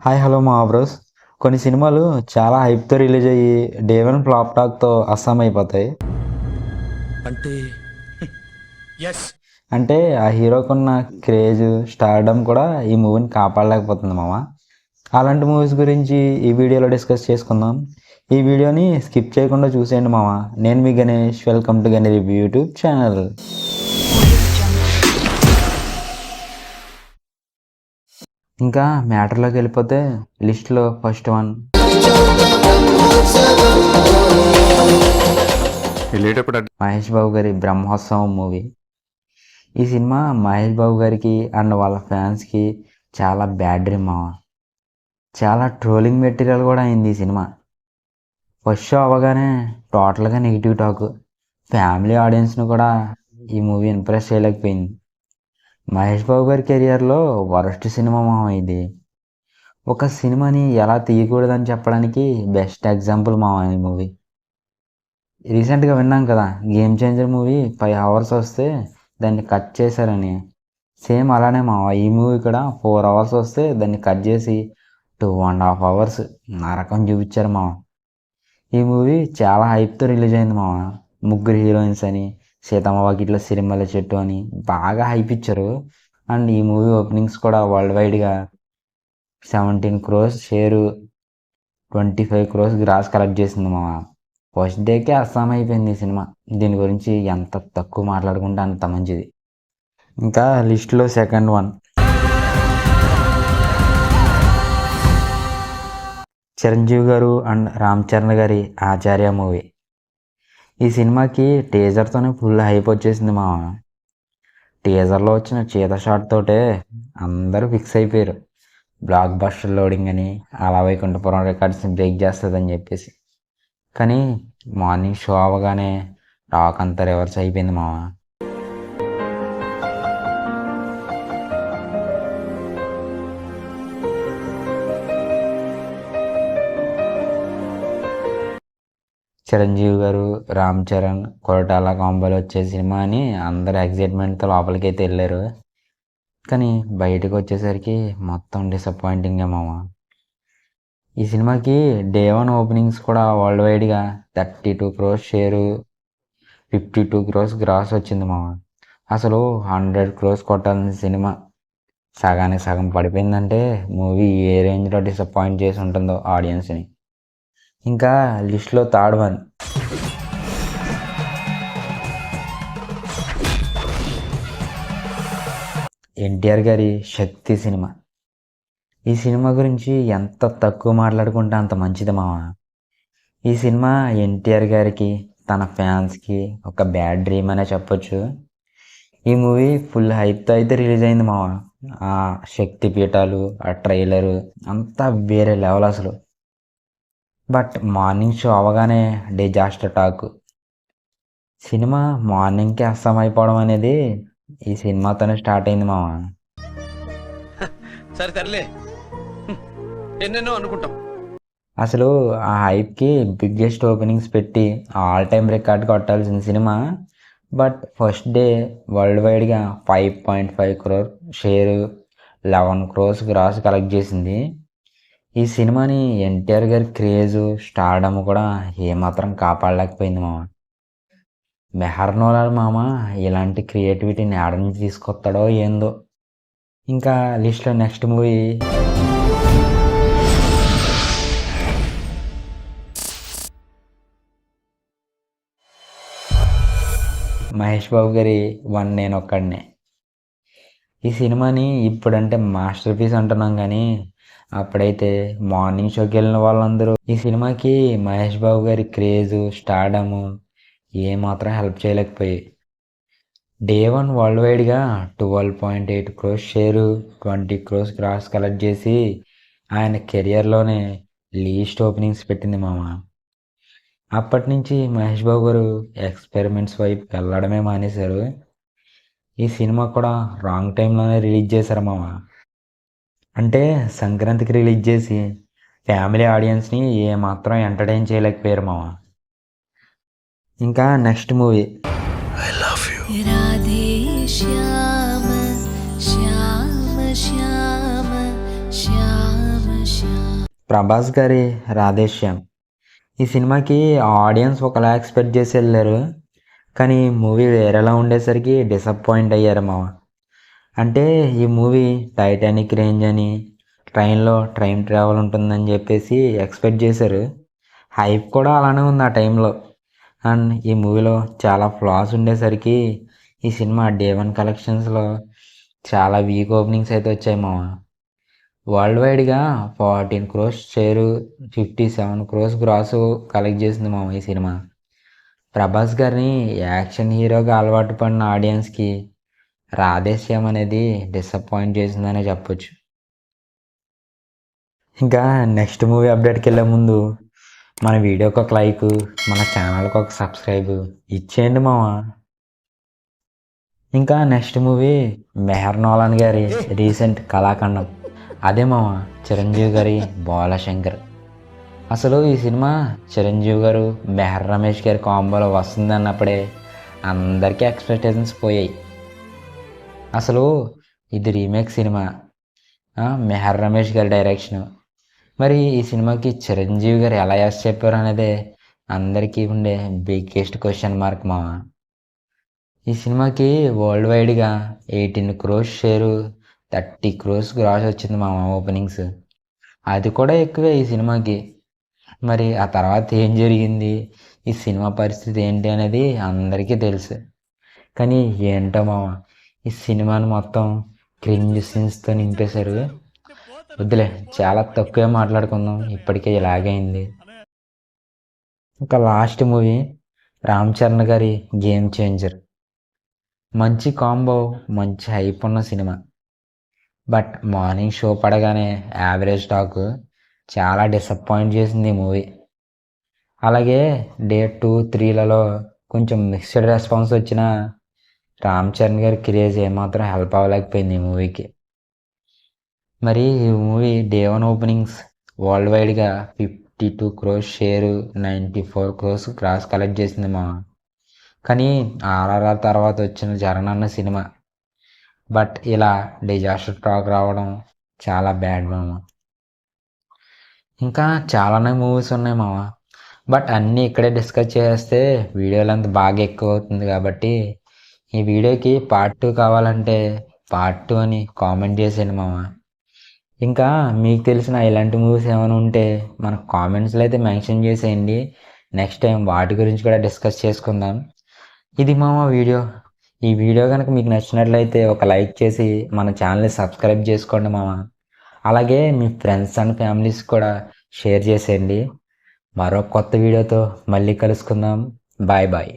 Hi hello మా bros. కొన్ని సినిమాలు చాలా హైప్తో రిలీజ్ అయ్యి డే వన్ ఫ్లాప్ టాక్తో అస్సాం అయిపోతాయి. అంటే ఎస్ అంటే ఆ హీరోకున్న క్రేజ్ స్టార్డమ్ కూడా ఈ మూవీని కాపాడలేకపోతుంది మామ. అలాంటి మూవీస్ గురించి ఈ వీడియోలో డిస్కస్ చేసుకుందాం. ఈ వీడియోని స్కిప్ చేయకుండా చూసేయండి మామ. నేను మీ Ganesh, welcome to Ganesh review YouTube channel. ఇంకా మ్యాటర్లోకి వెళ్ళిపోతే లిస్ట్లో ఫస్ట్ వన్ మహేష్ బాబు గారి బ్రహ్మోత్సవం మూవీ. ఈ సినిమా మహేష్ బాబు గారికి అండ్ వాళ్ళ ఫ్యాన్స్కి చాలా బ్యాడ్ డ్రీమ్ మామ. చాలా ట్రోలింగ్ మెటీరియల్ కూడా అయింది ఈ సినిమా. ఫస్ట్ షో అవ్వగానే టోటల్గా నెగిటివ్ టాక్. ఫ్యామిలీ ఆడియన్స్ను కూడా ఈ మూవీ ఇంప్రెస్ చేయలేకపోయింది. మహేష్ బాబు గారి కెరియర్లో వరస్ట్ సినిమా మామ ఇది. ఒక సినిమాని ఎలా తీయకూడదని చెప్పడానికి బెస్ట్ ఎగ్జాంపుల్ మామ ఈ మూవీ. రీసెంట్గా విన్నాం కదా, గేమ్ చేంజర్ మూవీ 5 అవర్స్ వస్తే దాన్ని కట్ చేశారని. సేమ్ అలానే మావ ఈ మూవీ కూడా 4 అవర్స్ వస్తే దాన్ని కట్ చేసి 2.5 అవర్స్ నరకం చూపించారు మావ. ఈ మూవీ చాలా హైప్తో రిలీజ్ అయింది మావ. ముగ్గురు హీరోయిన్స్ అని, సీతమ్మ వాకిట్లో సిరిమల్ల చెట్టు అని బాగా హైప్ ఇచ్చారు. అండ్ ఈ మూవీ ఓపెనింగ్స్ కూడా వరల్డ్ వైడ్గా 17 crores share, 25 crores gross collect చేసింది మామ. ఫస్ట్ డేకే అస్సాం అయిపోయింది ఈ సినిమా. దీని గురించి ఎంత తక్కువ మాట్లాడుకుంటే అంత మంచిది. ఇంకా లిస్ట్లో సెకండ్ వన్ చిరంజీవి గారు అండ్ రామ్ చరణ్ గారి ఆచార్య మూవీ. ఈ సినిమాకి టీజర్తోనే ఫుల్ హైప్ వచ్చేసింది మామ. టీజర్లో వచ్చిన చీత షాట్ తోటే అందరూ ఫిక్స్ అయిపోయారు. బ్లాక్ బస్టర్ లోడింగ్ అని, అలా వైకుంఠపురం రికార్డ్స్ని బ్రేక్ చేస్తుందని చెప్పేసి. కానీ మార్నింగ్ షో అవ్వగానే టాక్ అంతా రివర్స్ అయిపోయింది మామ. చిరంజీవి గారు, రామ్ చరణ్, కొరటాల కాంబోలో వచ్చే సినిమా అని అందరు ఎగ్జైట్మెంట్తో లోపలికి అయితే వెళ్ళారు. కానీ బయటకు వచ్చేసరికి మొత్తం డిసప్పాయింటింగే మామ. ఈ సినిమాకి డే వన్ ఓపెనింగ్స్ కూడా వరల్డ్ వైడ్గా 32 crores షేరు, 52 crores గ్రాస్ వచ్చింది మామ. అసలు 100 crores కొట్టాల్సిన సినిమా సగానికి సగం పడిపోయిందంటే మూవీ ఏ రేంజ్లో డిసప్పాయింట్ చేసి ఉంటుందో ఆడియన్స్ని. ఇంకా లిస్ట్లో థర్డ్ వన్ ఎన్టీఆర్ గారి శక్తి సినిమా. ఈ సినిమా గురించి ఎంత తక్కువ మాట్లాడుకుంటే అంత మంచిది మామ. ఈ సినిమా ఎన్టీఆర్ గారికి, తన ఫ్యాన్స్కి ఒక బ్యాడ్ డ్రీమ్ అనే చెప్పొచ్చు. ఈ మూవీ ఫుల్ హైప్తో అయితే రిలీజ్ అయింది మామ. ఆ శక్తి పీఠాలు, ఆ ట్రైలరు అంతా వేరే లెవెల్ అసలు. బట్ మార్నింగ్ షో అవగానే డిజాస్టర్ టాక్. సినిమా మార్నింగ్కి అస్సాం అయిపోవడం అనేది ఈ సినిమాతోనే స్టార్ట్ అయింది మామ. సరే తరలే, ఎన్నెన్నో అనుకుంటాం. అసలు ఆ హైప్కి బిగ్గెస్ట్ ఓపెనింగ్స్ పెట్టి ఆల్ టైమ్ రికార్డ్ కొట్టాల్సిన సినిమా. బట్ ఫస్ట్ డే వరల్డ్ వైడ్గా 5.5 crore share, 11 crores gross collect చేసింది. ఈ సినిమాని ఎన్టీఆర్ గారి క్రేజు, స్టార్డమ్ కూడా ఏమాత్రం కాపాడలేకపోయింది మామ. మెహర్నోలాల్ మామ ఇలాంటి క్రియేటివిటీని ఆడ నుంచి తీసుకొస్తాడో ఏందో. ఇంకా లిస్ట్లో నెక్స్ట్ మూవీ మహేష్ బాబు గారి వన్ నేను ఒక్కడినే. ఈ సినిమాని ఇప్పుడంటే మాస్టర్ పీస్ అంటున్నాం, కానీ అప్పుడైతే మార్నింగ్ షోకి వెళ్ళిన వాళ్ళందరూ ఈ సినిమాకి మహేష్ బాబు గారి క్రేజు, స్టార్డము ఏమాత్రం హెల్ప్ చేయలేకపోయాయి. డే వన్ వరల్డ్ వైడ్గా 12.8 crores share, 20 crores gross collect చేసి ఆయన కెరియర్లోనే లీస్ట్ ఓపెనింగ్స్ పెట్టింది మామ. అప్పటి నుంచి మహేష్ బాబు గారు ఎక్స్పెరిమెంట్స్ వైపు వెళ్ళడమే మానేశారు. ఈ సినిమా కూడా రాంగ్ టైంలోనే రిలీజ్ చేశారు మామ. అంటే సంక్రాంతికి రిలీజ్ చేసి ఫ్యామిలీ ఆడియన్స్ని ఏమాత్రం ఎంటర్టైన్ చేయలేకపోయారు మామ. ఇంకా నెక్స్ట్ మూవీ राधे श्याम श्याम श्याम श्याम ప్రభాస్ గారి రాధేశ్యామ్. ఈ సినిమాకి ఆడియన్స్ ఒకలా ఎక్స్పెక్ట్ చేసి వెళ్ళారు, కానీ మూవీ వేరేలా ఉండేసరికి డిసప్పాయింట్ అయ్యారు మావ. అంటే ఈ మూవీ టైటానిక్ రేంజ్ అని, ట్రైన్లో ట్రైన్ ట్రావెల్ ఉంటుందని చెప్పేసి ఎక్స్పెక్ట్ చేశారు. హైప్ కూడా అలానే ఉంది ఆ టైంలో. అండ్ ఈ మూవీలో చాలా ఫ్లాస్ ఉండేసరికి ఈ సినిమా డే వన్ కలెక్షన్స్లో చాలా వీక్ ఓపెనింగ్స్ అయితే వచ్చాయి మావ. వరల్డ్ వైడ్గా 14 crores share, 57 crores grass collect చేసింది మామ ఈ సినిమా. ప్రభాస్ గారిని యాక్షన్ హీరోగా అలవాటు పడిన ఆడియన్స్కి రాధేశ్యామ్ అనేది డిసప్పాయింట్ చేసిందనే చెప్పొచ్చు. ఇంకా నెక్స్ట్ మూవీ అప్డేట్కి వెళ్ళే ముందు మన వీడియోకి ఒక లైక్, మన ఛానల్కి ఒక సబ్స్క్రైబ్ ఇచ్చేయండి మామ. ఇంకా నెక్స్ట్ మూవీ మెహర్ నోలాన్ గారి రీసెంట్ కళాఖండం. అదే మామ చిరంజీవి గారి బాలశంకర్. అసలు ఈ సినిమా చిరంజీవి గారు మెహర్ రమేష్ గారి కాంబోలో వస్తుంది అన్నప్పుడే అందరికీ ఎక్స్పెక్టేషన్స్ పోయాయి. అసలు ఇది రీమేక్ సినిమా, మెహర్ రమేష్ గారి డైరెక్షన్. మరి ఈ సినిమాకి చిరంజీవి గారు ఎలా ఎస్ చెప్పారు అనేది అందరికీ ఉండే బిగ్గెస్ట్ క్వశ్చన్ మార్క్ మామ. ఈ సినిమాకి వరల్డ్ వైడ్గా 18 crores షేరు, 30 crores గ్రాస్ వచ్చింది మామ ఓపెనింగ్స్. అది కూడా ఎక్కువే ఈ సినిమాకి. మరి ఆ తర్వాత ఏం జరిగింది, ఈ సినిమా పరిస్థితి ఏంటి అనేది అందరికీ తెలుసు. కానీ ఏంటో మామ, ఈ సినిమాని మొత్తం క్రింజ్ సీన్స్తో నింపేశారు. వద్దులే, చాలా తక్కువే మాట్లాడుకుందాం, ఇప్పటికే ఇలాగైంది. ఇంకా లాస్ట్ మూవీ రామ్ చరణ్ గారి గేమ్ చేంజర్. మంచి కాంబో, మంచి హైప్ ఉన్న సినిమా. బట్ మార్నింగ్ షో పడగానే యావరేజ్ టాక్ చాలా డిసప్పాయింట్ చేసింది ఈ మూవీ. అలాగే డే 2, 3లలో కొంచెం మిక్స్డ్ రెస్పాన్స్ వచ్చిన రామ్ చరణ్ గారి క్రేజ్ ఏమాత్రం హెల్ప్ అవ్వలేకపోయింది ఈ మూవీకి. మరి ఈ movie day one openings world వైడ్గా 52 crores share, 94 crores cross collect చేసింది మా. కానీ ఆర్ఆర్ఆర్ తర్వాత వచ్చిన జగనన్న సినిమా. బట్ ఇలా డిజాస్టర్ టాక్ రావడం చాలా బ్యాడ్ మామ. ఇంకా చాలానే మూవీస్ ఉన్నాయి మామ, బట్ అన్నీ ఇక్కడే డిస్కస్ చేస్తే వీడియో లెంత్ బాగా ఎక్కువ అవుతుంది. కాబట్టి ఈ వీడియోకి పార్ట్ 2 కావాలంటే పార్ట్ 2 అని కామెంట్ చేసేయండి మామ. ఇంకా మీకు తెలిసిన ఇలాంటి మూవీస్ ఏమైనా ఉంటే మన కామెంట్స్లో అయితే మెన్షన్ చేసేయండి. నెక్స్ట్ టైం వాటి గురించి కూడా డిస్కస్ చేసుకుందాం. ఇది మామ వీడియో. ఈ వీడియో కనుక మీకు నచ్చినట్లయితే ఒక లైక్ చేసి మన ఛానల్ని సబ్స్క్రైబ్ చేసుకోండి మామ. అలాగే మీ ఫ్రెండ్స్ అండ్ ఫ్యామిలీస్ కూడా షేర్ చేసేయండి. మరో కొత్త వీడియోతో మళ్ళీ కలుసుకుందాం. Bye bye.